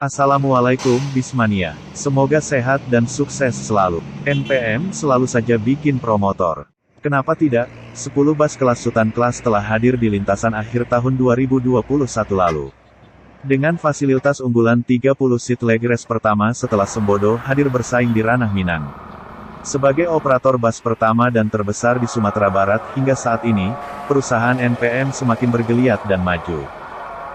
Assalamualaikum Bismania. Semoga sehat dan sukses selalu. NPM selalu saja bikin promotor. Kenapa tidak? 10 bus kelas Sultan Class telah hadir di lintasan akhir tahun 2021 lalu. Dengan fasilitas unggulan 30 seat leg race pertama setelah Sembodo hadir bersaing di ranah Minang. Sebagai operator bus pertama dan terbesar di Sumatera Barat hingga saat ini, perusahaan NPM semakin bergeliat dan maju.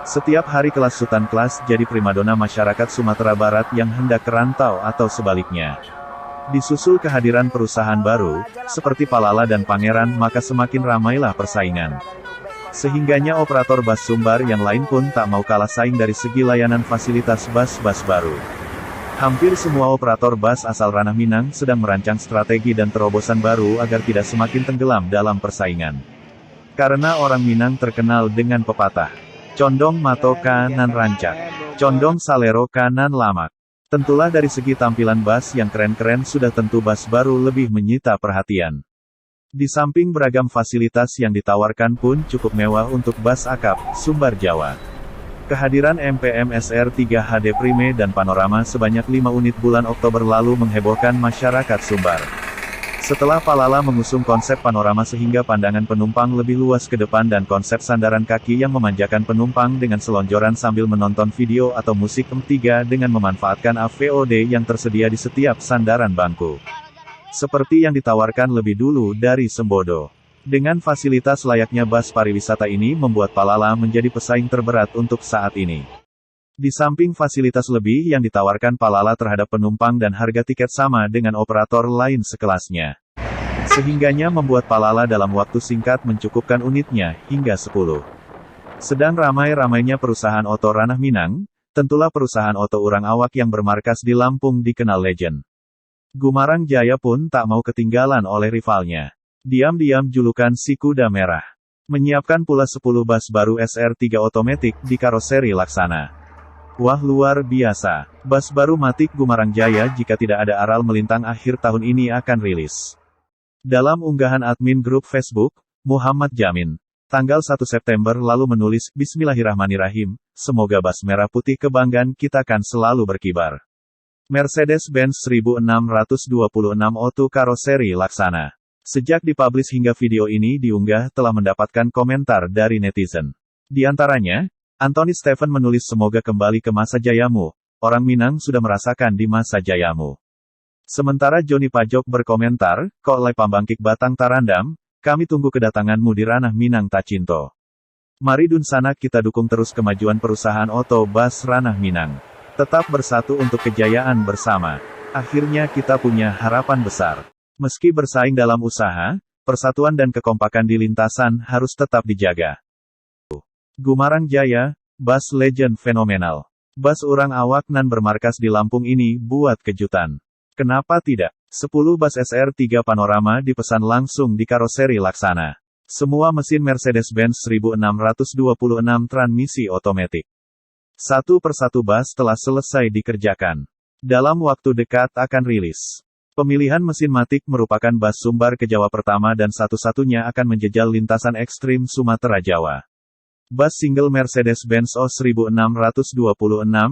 Setiap hari kelas Sultan Class jadi primadona masyarakat Sumatera Barat yang hendak kerantau atau sebaliknya. Disusul kehadiran perusahaan baru, seperti Palala dan Pangeran, maka semakin ramailah persaingan. Sehingganya operator bus Sumbar yang lain pun tak mau kalah saing dari segi layanan fasilitas bus-bus baru. Hampir semua operator bus asal ranah Minang sedang merancang strategi dan terobosan baru agar tidak semakin tenggelam dalam persaingan. Karena orang Minang terkenal dengan pepatah, condong mato kanan rancak, condong salero kanan lamak. Tentulah dari segi tampilan bus yang keren-keren sudah tentu bus baru lebih menyita perhatian. Di samping beragam fasilitas yang ditawarkan pun cukup mewah untuk bus akap, Sumbar Jawa. Kehadiran MPM SR3 HD Prime dan Panorama sebanyak 5 unit bulan Oktober lalu menghebohkan masyarakat Sumbar. Setelah Palala mengusung konsep panorama sehingga pandangan penumpang lebih luas ke depan dan konsep sandaran kaki yang memanjakan penumpang dengan selonjoran sambil menonton video atau musik M3 dengan memanfaatkan AVOD yang tersedia di setiap sandaran bangku. Seperti yang ditawarkan lebih dulu dari Sembodo. Dengan fasilitas layaknya bus pariwisata ini membuat Palala menjadi pesaing terberat untuk saat ini. Di samping fasilitas lebih yang ditawarkan Palala terhadap penumpang dan harga tiket sama dengan operator lain sekelasnya. Sehingganya membuat Palala dalam waktu singkat mencukupkan unitnya, hingga 10. Sedang ramai-ramainya perusahaan oto ranah Minang, tentulah perusahaan oto Urang Awak yang bermarkas di Lampung dikenal legend. Gumarang Jaya pun tak mau ketinggalan oleh rivalnya. Diam-diam julukan si kuda merah. Menyiapkan pula 10 bus baru SR3 otomatik di karoseri Laksana. Wah, luar biasa. Bus baru Matic Gumarang Jaya jika tidak ada aral melintang akhir tahun ini akan rilis. Dalam unggahan admin grup Facebook, Muhammad Jamin, tanggal 1 September lalu menulis, Bismillahirrahmanirrahim, semoga bus merah putih kebanggaan kita kan selalu berkibar. Mercedes-Benz 1626 Auto karoseri Laksana. Sejak dipublish hingga video ini diunggah telah mendapatkan komentar dari netizen. Di antaranya, Anthony Stephen menulis semoga kembali ke masa jayamu, orang Minang sudah merasakan di masa jayamu. Sementara Joni Pajok berkomentar, kok lay pambangkik batang tarandam, kami tunggu kedatanganmu di ranah Minang Tacinto. Mari Dunsana kita dukung terus kemajuan perusahaan oto bus ranah Minang. Tetap bersatu untuk kejayaan bersama. Akhirnya kita punya harapan besar. Meski bersaing dalam usaha, persatuan dan kekompakan di lintasan harus tetap dijaga. Gumarang Jaya, bus legend fenomenal. Bus Urang Awak nan bermarkas di Lampung ini buat kejutan. Kenapa tidak? 10 bus SR3 Panorama dipesan langsung di karoseri Laksana. Semua mesin Mercedes-Benz 1626 transmisi otomatis. Satu persatu bus telah selesai dikerjakan. Dalam waktu dekat akan rilis. Pemilihan mesin Matic merupakan bus Sumbar ke Jawa pertama dan satu-satunya akan menjejal lintasan ekstrim Sumatera Jawa. Bus single Mercedes-Benz O 1626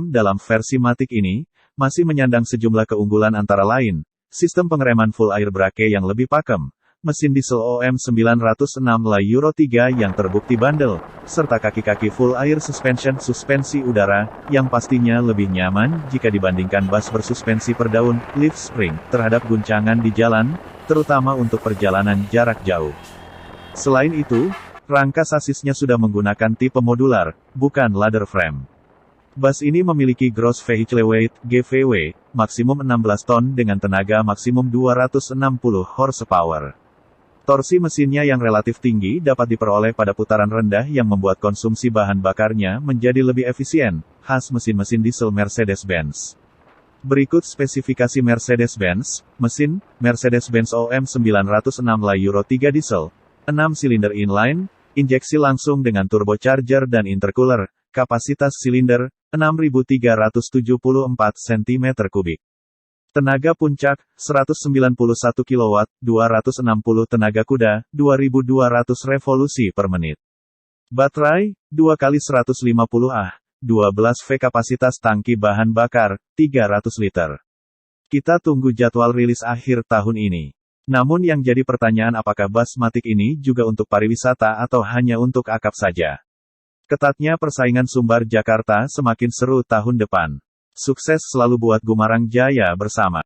dalam versi Matic ini, masih menyandang sejumlah keunggulan antara lain, sistem pengereman full air brake yang lebih pakem, mesin diesel OM 906 La Euro 3 yang terbukti bandel, serta kaki-kaki full air suspensi udara, yang pastinya lebih nyaman jika dibandingkan bus bersuspensi per daun, leaf spring, terhadap guncangan di jalan, terutama untuk perjalanan jarak jauh. Selain itu, rangka sasisnya sudah menggunakan tipe modular, bukan ladder frame. Bus ini memiliki gross vehicle weight, GVW, maksimum 16 ton dengan tenaga maksimum 260 horsepower. Torsi mesinnya yang relatif tinggi dapat diperoleh pada putaran rendah yang membuat konsumsi bahan bakarnya menjadi lebih efisien, khas mesin-mesin diesel Mercedes-Benz. Berikut spesifikasi Mercedes-Benz, mesin, Mercedes-Benz OM 906 La Euro 3 diesel, 6 silinder inline, injeksi langsung dengan turbocharger dan intercooler, kapasitas silinder, 6.374 cm3. Tenaga puncak, 191 kW, 260 tenaga kuda, 2200 revolusi per menit. Baterai, 2 kali 150 Ah, 12V kapasitas tangki bahan bakar, 300 liter. Kita tunggu jadwal rilis akhir tahun ini. Namun yang jadi pertanyaan apakah Busmatic ini juga untuk pariwisata atau hanya untuk akap saja? Ketatnya persaingan Sumbar Jakarta semakin seru tahun depan. Sukses selalu buat Gumarang Jaya bersama.